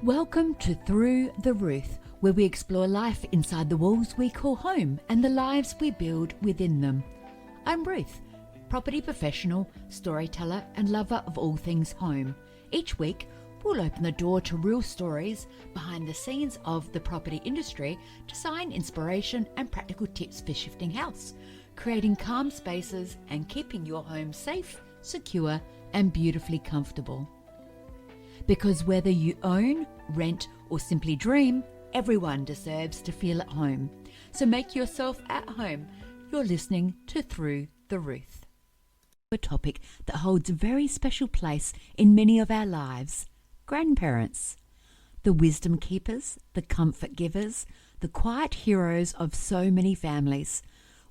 Welcome to Through the Ruth, where we explore life inside the walls we call home and the lives we build within them. I'm Ruth, property professional, storyteller and lover of all things home. Each week, we'll open the door to real stories behind the scenes of the property industry, design, inspiration and practical tips for shifting house, creating calm spaces and keeping your home safe, secure and beautifully comfortable. Because whether you own, rent or simply dream, everyone deserves to feel at home. So make yourself at home. You're listening to Through the Ruth. A topic that holds a very special place in many of our lives. Grandparents. The wisdom keepers, the comfort givers, the quiet heroes of so many families.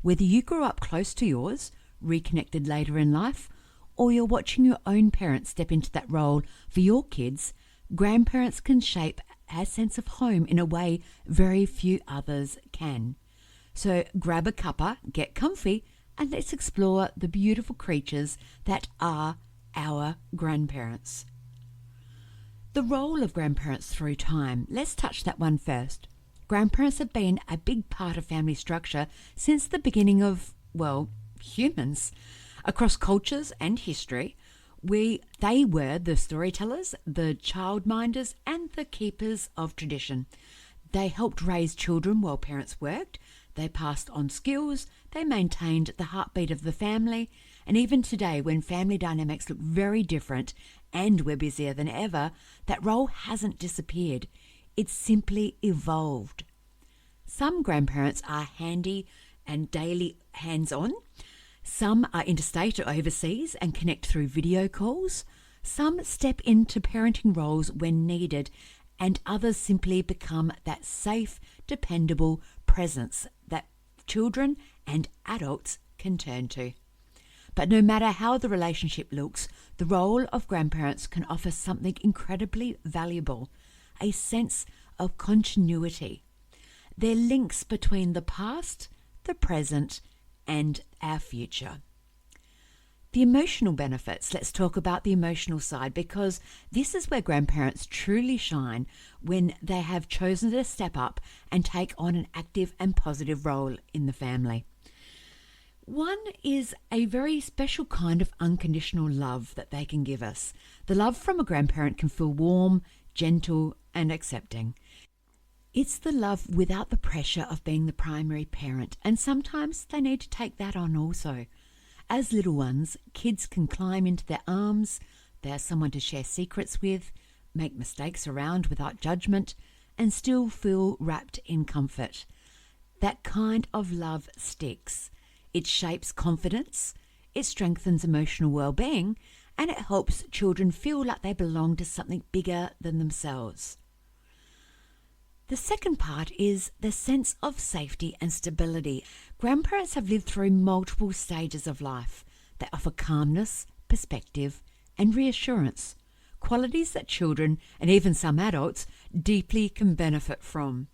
Whether you grew up close to yours, reconnected later in life, or you're watching your own parents step into that role for your kids, grandparents can shape our sense of home in a way very few others can. So grab a cuppa, get comfy, and let's explore the beautiful creatures that are our grandparents. The role of grandparents through time. Let's touch that one first. Grandparents have been a big part of family structure since the beginning of, humans. Across cultures and history, they were the storytellers, the childminders, and the keepers of tradition. They helped raise children while parents worked. They passed on skills. They maintained the heartbeat of the family. And even today, when family dynamics look very different and we're busier than ever, that role hasn't disappeared. It's simply evolved. Some grandparents are handy and daily hands-on. Some are interstate or overseas and connect through video calls. Some step into parenting roles when needed, and others simply become that safe, dependable presence that children and adults can turn to. But no matter how the relationship looks, the role of grandparents can offer something incredibly valuable, a sense of continuity. They're links between the past, the present, and our future. The emotional benefits. Let's talk about the emotional side, because this is where grandparents truly shine when they have chosen to step up and take on an active and positive role in the family. One is a very special kind of unconditional love that they can give us. The love from a grandparent can feel warm, gentle, and accepting. It's the love without the pressure of being the primary parent, and sometimes they need to take that on also. As little ones, kids can climb into their arms, they're someone to share secrets with, make mistakes around without judgment, and still feel wrapped in comfort. That kind of love sticks. It shapes confidence, it strengthens emotional well-being, and it helps children feel like they belong to something bigger than themselves. The second part is the sense of safety and stability. Grandparents have lived through multiple stages of life. They offer calmness, perspective, and reassurance, qualities that children and even some adults deeply can benefit from.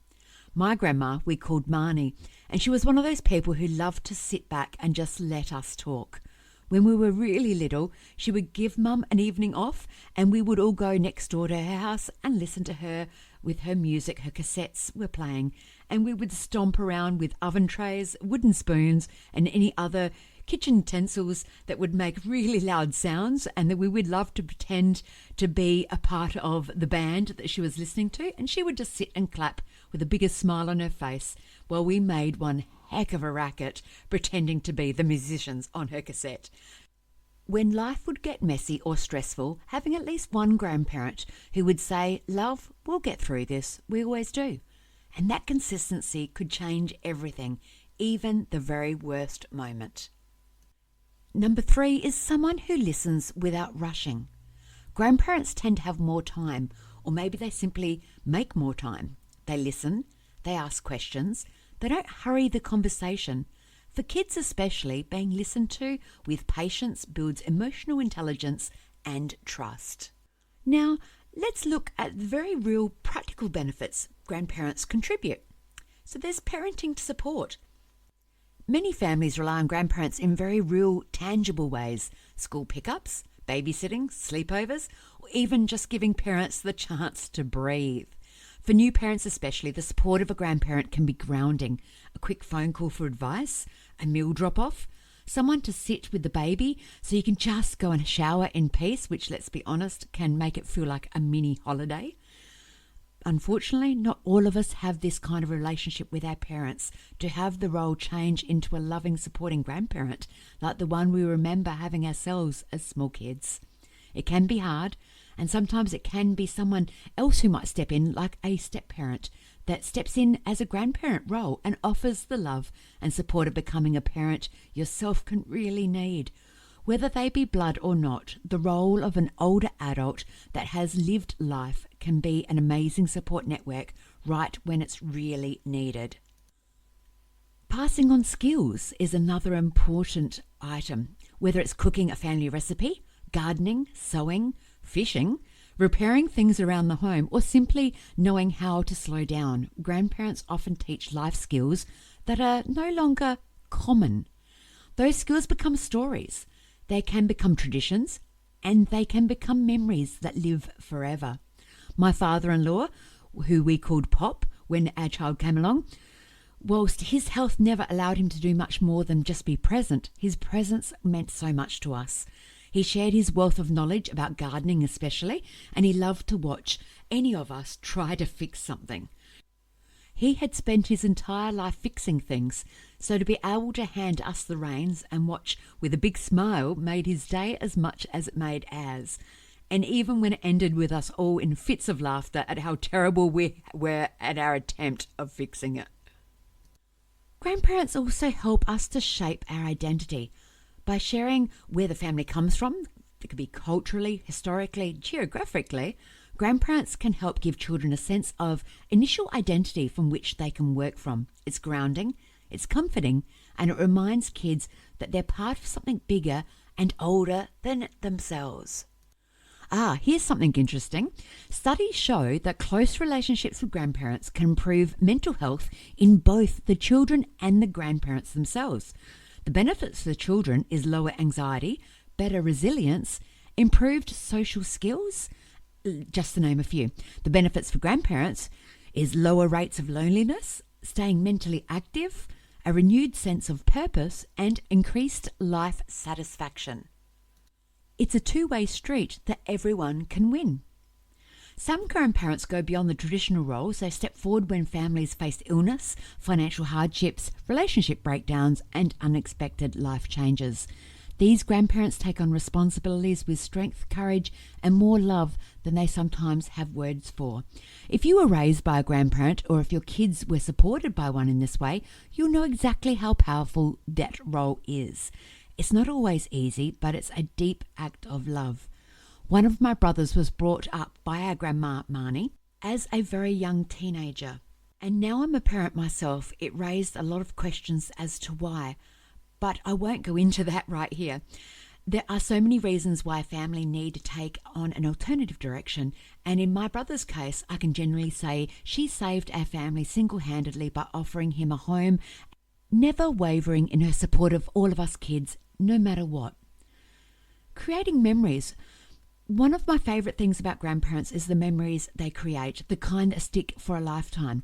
My grandma we called Marnie, and she was one of those people who loved to sit back and just let us talk. When we were really little, she would give Mum an evening off and we would all go next door to her house and listen to her with her music. Her cassettes were playing, and we would stomp around with oven trays, wooden spoons and any other kitchen utensils that would make really loud sounds, and that we would love to pretend to be a part of the band that she was listening to, and she would just sit and clap with the biggest smile on her face while we made one heck of a racket pretending to be the musicians on her cassette. When life would get messy or stressful, having at least one grandparent who would say, "Love, we'll get through this, we always do." And that consistency could change everything, even the very worst moment. Number 3 is someone who listens without rushing. Grandparents tend to have more time, or maybe they simply make more time. They listen, they ask questions, they don't hurry the conversation. For kids especially, being listened to with patience builds emotional intelligence and trust. Now, let's look at the very real practical benefits grandparents contribute. So there's parenting support. Many families rely on grandparents in very real, tangible ways. School pickups, babysitting, sleepovers, or even just giving parents the chance to breathe. For new parents especially, the support of a grandparent can be grounding. A quick phone call for advice, a meal drop-off, someone to sit with the baby so you can just go and shower in peace, which, let's be honest, can make it feel like a mini holiday. Unfortunately, not all of us have this kind of relationship with our parents to have the role change into a loving, supporting grandparent like the one we remember having ourselves as small kids. It can be hard, and sometimes it can be someone else who might step in, like a step-parent that steps in as a grandparent role and offers the love and support of becoming a parent yourself can really need. Whether they be blood or not, the role of an older adult that has lived life can be an amazing support network right when it's really needed. Passing on skills is another important item, whether it's cooking a family recipe, gardening, sewing, fishing, repairing things around the home, or simply knowing how to slow down. Grandparents often teach life skills that are no longer common. Those skills become stories. They can become traditions, and they can become memories that live forever. My father-in-law, who we called Pop when our child came along, whilst his health never allowed him to do much more than just be present, his presence meant so much to us. He shared his wealth of knowledge about gardening especially, and he loved to watch any of us try to fix something. He had spent his entire life fixing things, so to be able to hand us the reins and watch with a big smile made his day as much as it made ours. And even when it ended with us all in fits of laughter at how terrible we were at our attempt of fixing it. Grandparents also help us to shape our identity by sharing where the family comes from. It could be culturally, historically, geographically. Grandparents can help give children a sense of initial identity from which they can work from. It's grounding, it's comforting, and it reminds kids that they're part of something bigger and older than themselves. Here's something interesting. Studies show that close relationships with grandparents can improve mental health in both the children and the grandparents themselves. The benefits for the children is lower anxiety, better resilience, improved social skills, just to name a few. The benefits for grandparents is lower rates of loneliness, staying mentally active, a renewed sense of purpose, and increased life satisfaction. It's a two-way street that everyone can win. Some grandparents go beyond the traditional roles. They step forward when families face illness, financial hardships, relationship breakdowns, and unexpected life changes. These grandparents take on responsibilities with strength, courage, and more love than they sometimes have words for. If you were raised by a grandparent, or if your kids were supported by one in this way, you'll know exactly how powerful that role is. It's not always easy, but it's a deep act of love. One of my brothers was brought up by our grandma Marnie as a very young teenager. And now I'm a parent myself. It raised a lot of questions as to why, but I won't go into that right here. There are so many reasons why a family need to take on an alternative direction, and in my brother's case, I can generally say she saved our family single-handedly by offering him a home, never wavering in her support of all of us kids, no matter what. Creating memories. One of my favourite things about grandparents is the memories they create, the kind that stick for a lifetime.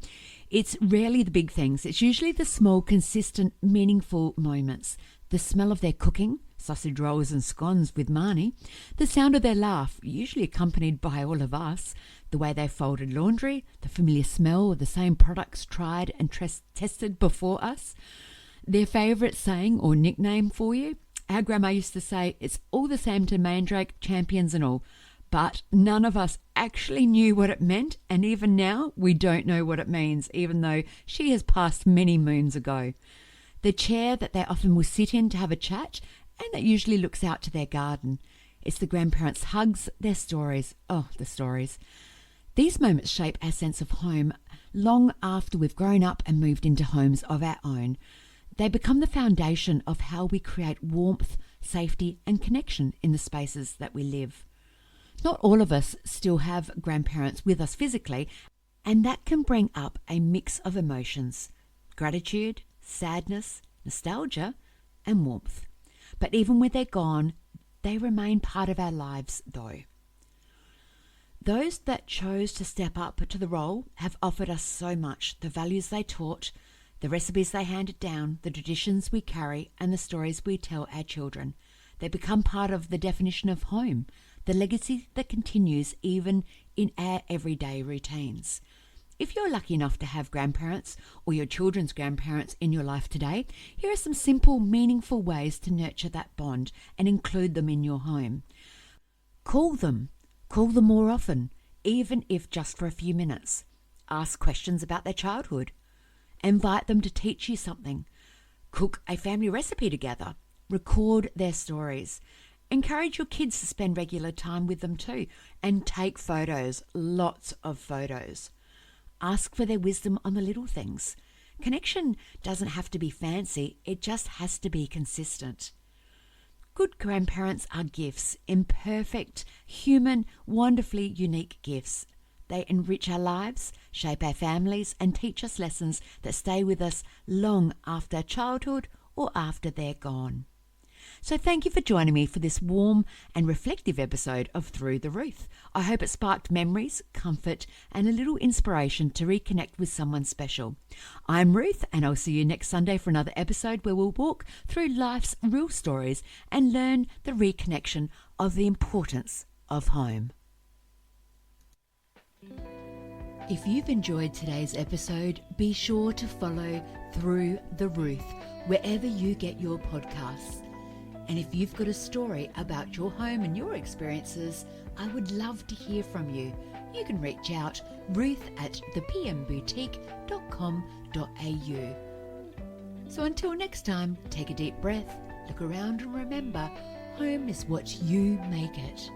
It's rarely the big things. It's usually the small, consistent, meaningful moments. The smell of their cooking, sausage rolls and scones with Marnie, the sound of their laugh, usually accompanied by all of us, the way they folded laundry, the familiar smell of the same products tried and tested before us, their favourite saying or nickname for you. Our grandma used to say, "It's all the same to Mandrake, champions and all." But none of us actually knew what it meant, and even now we don't know what it means, even though she has passed many moons ago. The chair that they often will sit in to have a chat, and that usually looks out to their garden. It's the grandparents' hugs, their stories. Oh, the stories. These moments shape our sense of home long after we've grown up and moved into homes of our own. They become the foundation of how we create warmth, safety, and connection in the spaces that we live. Not all of us still have grandparents with us physically, and that can bring up a mix of emotions: gratitude, sadness, nostalgia, and warmth. But even when they're gone, They remain part of our lives, though. Those that chose to step up to the role have offered us so much. The values they taught, the recipes they handed down, the traditions we carry, and the stories we tell our children. They become part of the definition of home, the legacy that continues even in our everyday routines. If you're lucky enough to have grandparents or your children's grandparents in your life today, here are some simple, meaningful ways to nurture that bond and include them in your home. Call them. Call them more often, even if just for a few minutes. Ask questions about their childhood. Invite them to teach you something. Cook a family recipe together. Record their stories. Encourage your kids to spend regular time with them too, and take photos, lots of photos. Ask for their wisdom on the little things. Connection doesn't have to be fancy, it just has to be consistent. Good grandparents are gifts, imperfect, human, wonderfully unique gifts. They enrich our lives, shape our families, and teach us lessons that stay with us long after childhood or after they're gone. So thank you for joining me for this warm and reflective episode of Through the Ruth. I hope it sparked memories, comfort, and a little inspiration to reconnect with someone special. I'm Ruth, and I'll see you next Sunday for another episode where we'll walk through life's real stories and learn the reconnection of the importance of home. If you've enjoyed today's episode, be sure to follow Through the Ruth wherever you get your podcasts. And if you've got a story about your home and your experiences, I would love to hear from you. You can reach out, ruth@thepmboutique.com.au. So until next time, take a deep breath, look around and remember, home is what you make it.